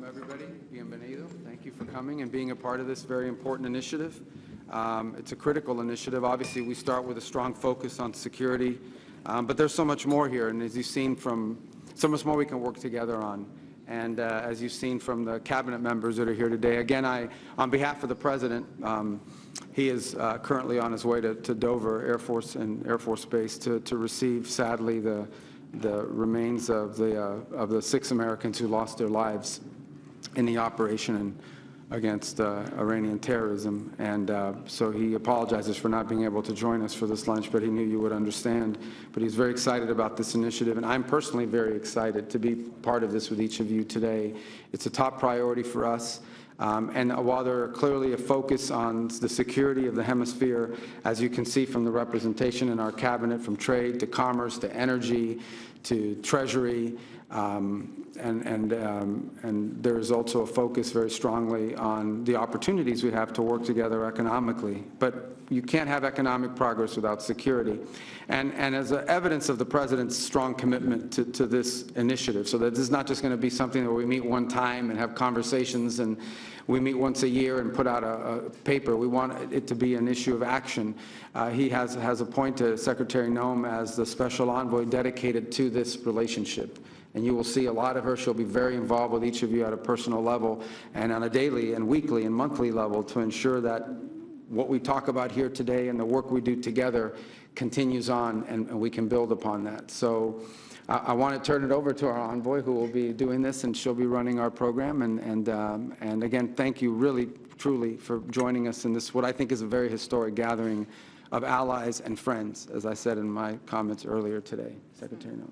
Welcome, everybody. Bienvenido. Thank you for coming and being a part of this very important initiative. It's a critical initiative. Obviously, we start with a strong focus on security, but there's so much more here, and as you've seen so much more we can work together on. And as you've seen from the cabinet members that are here today, again, on behalf of the President, he is currently on his way to Dover Air Force Base to receive, sadly, the remains of the 6 Americans who lost their lives in the operation against Iranian terrorism. And so he apologizes for not being able to join us for this lunch, but he knew you would understand. But he's very excited about this initiative, and I'm personally very excited to be part of this with each of you today. It's a top priority for us. And while there are clearly a focus on the security of the hemisphere, as you can see from the representation in our cabinet, from trade to commerce to energy to treasury, and there is also a focus very strongly on the opportunities we have to work together economically. But you can't have economic progress without security. And as evidence of the President's strong commitment to this initiative, so that this is not just going to be something where we meet one time and have conversations and we meet once a year and put out a paper. We want it to be an issue of action. He has appointed Secretary Noem as the special envoy dedicated to this relationship. And you will see a lot of her. She'll be very involved with each of you at a personal level and on a daily and weekly and monthly level to ensure that what we talk about here today and the work we do together continues on, and we can build upon that. So I want to turn it over to our envoy, who will be doing this, and she'll be running our program. And again, thank you really, truly, for joining us in this, what I think is a very historic gathering of allies and friends, as I said in my comments earlier today. Secretary Noem.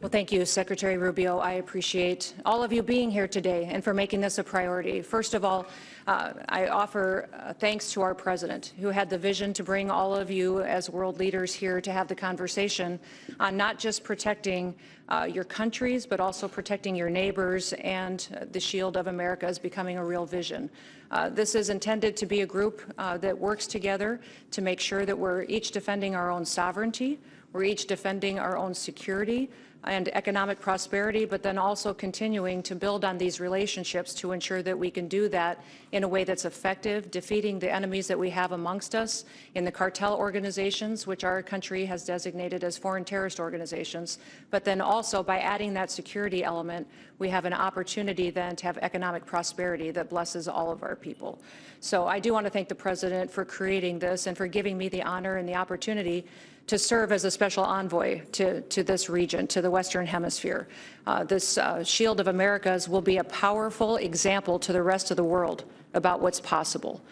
Well, thank you, Secretary Rubio. I appreciate all of you being here today and for making this a priority. First of all, I offer thanks to our President, who had the vision to bring all of you as world leaders here to have the conversation on not just protecting your countries, but also protecting your neighbors, and the Shield of America is becoming a real vision. This is intended to be a group that works together to make sure that we're each defending our own sovereignty, we're each defending our own security and economic prosperity, but then also continuing to build on these relationships to ensure that we can do that in a way that's effective, defeating the enemies that we have amongst us in the cartel organizations, which our country has designated as foreign terrorist organizations. But then also by adding that security element, we have an opportunity then to have economic prosperity that blesses all of our people. So I do want to thank the President for creating this and for giving me the honor and the opportunity to serve as a special envoy to this region, to the Western Hemisphere. This Shield of Americas will be a powerful example to the rest of the world about what's possible.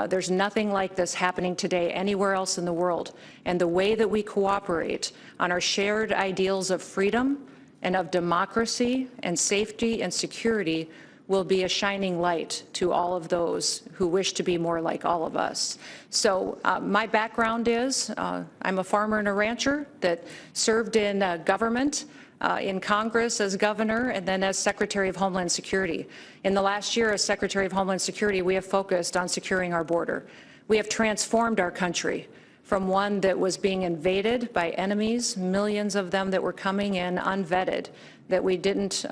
There's nothing like this happening today anywhere else in the world. And the way that we cooperate on our shared ideals of freedom and of democracy and safety and security will be a shining light to all of those who wish to be more like all of us. So my background is I'm a farmer and a rancher that served in government, in Congress as governor, and then as Secretary of Homeland Security. In the last year as Secretary of Homeland Security, we have focused on securing our border. We have transformed our country from one that was being invaded by enemies, millions of them that were coming in unvetted, that we didn't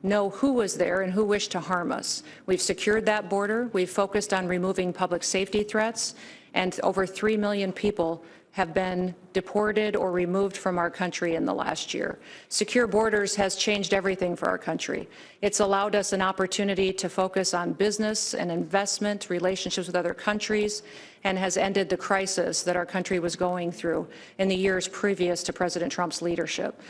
know who was there and who wished to harm us. We've secured that border. We've focused on removing public safety threats, and over 3 million people have been deported or removed from our country in the last year. Secure borders has changed everything for our country. It's allowed us an opportunity to focus on business and investment, relationships with other countries, and has ended the crisis that our country was going through in the years previous to President Trump's leadership.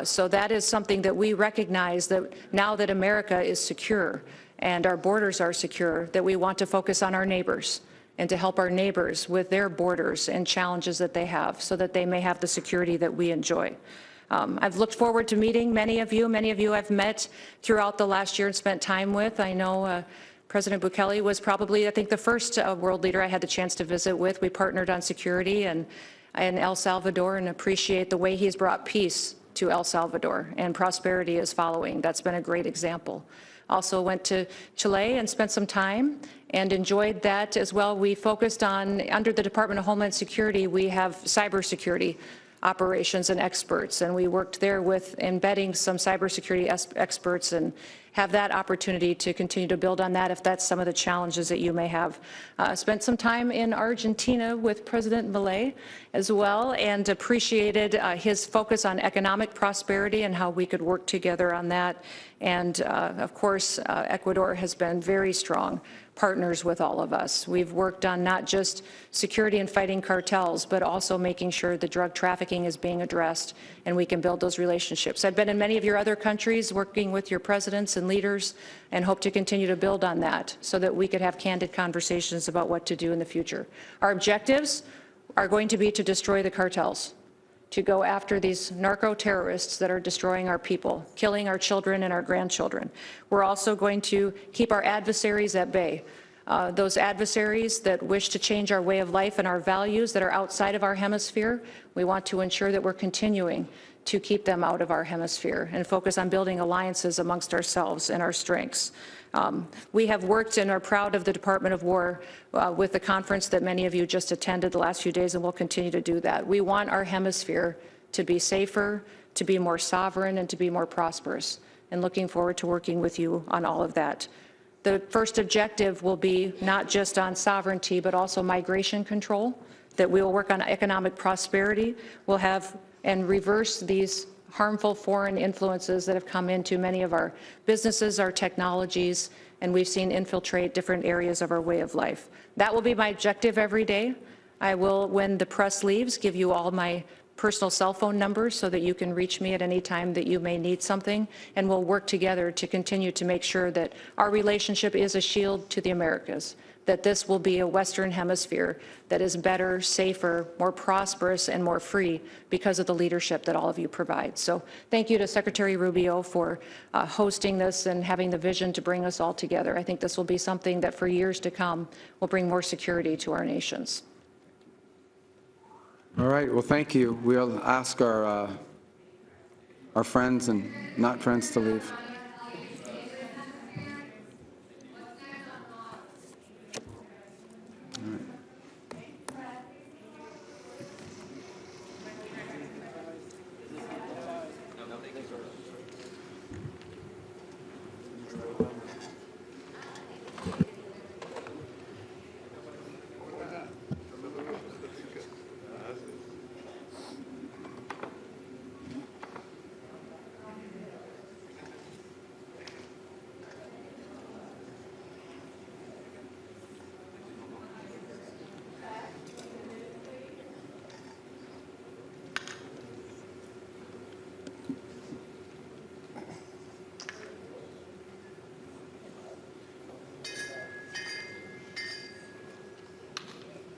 So that is something that we recognize, that now that America is secure and our borders are secure, that we want to focus on our neighbors and to help our neighbors with their borders and challenges that they have so that they may have the security that we enjoy. I've looked forward to meeting many of you. Many of you I've met throughout the last year and spent time with. I know President Bukele was probably, I think, the first world leader I had the chance to visit with. We partnered on security in El Salvador, and appreciate the way he's brought peace to El Salvador, and prosperity is following. That's been a great example. Also went to Chile and spent some time and enjoyed that as well. We focused on, under the Department of Homeland Security, we have cybersecurity operations and experts, and we worked there with embedding some cybersecurity experts and have that opportunity to continue to build on that if that's some of the challenges that you may have. Spent some time in Argentina with President Milei as well, and appreciated his focus on economic prosperity and how we could work together on that. And of course, Ecuador has been very strong partners with all of us. We've worked on not just security and fighting cartels, but also making sure the drug trafficking is being addressed and we can build those relationships. I've been in many of your other countries working with your presidents and leaders and hope to continue to build on that so that we could have candid conversations about what to do in the future. Our objectives are going to be to destroy the cartels, to go after these narco-terrorists that are destroying our people, killing our children and our grandchildren. We're also going to keep our adversaries at bay, those adversaries that wish to change our way of life and our values that are outside of our hemisphere. We want to ensure that we're continuing to keep them out of our hemisphere and focus on building alliances amongst ourselves and our strengths. We have worked and are proud of the Department of War with the conference that many of you just attended the last few days, and we'll continue to do that. We want our hemisphere to be safer, to be more sovereign, and to be more prosperous, and looking forward to working with you on all of that. The first objective will be not just on sovereignty, but also migration control, that we will work on economic prosperity. We'll have and reverse these harmful foreign influences that have come into many of our businesses, our technologies, and we've seen infiltrate different areas of our way of life. That will be my objective every day. I will, when the press leaves, give you all my personal cell phone numbers so that you can reach me at any time that you may need something, and we'll work together to continue to make sure that our relationship is a shield to the Americas, that this will be a Western Hemisphere that is better, safer, more prosperous, and more free because of the leadership that all of you provide. So thank you to Secretary Rubio for hosting this and having the vision to bring us all together. I think this will be something that for years to come will bring more security to our nations. All right, well, thank you. We'll ask our friends and not friends to leave.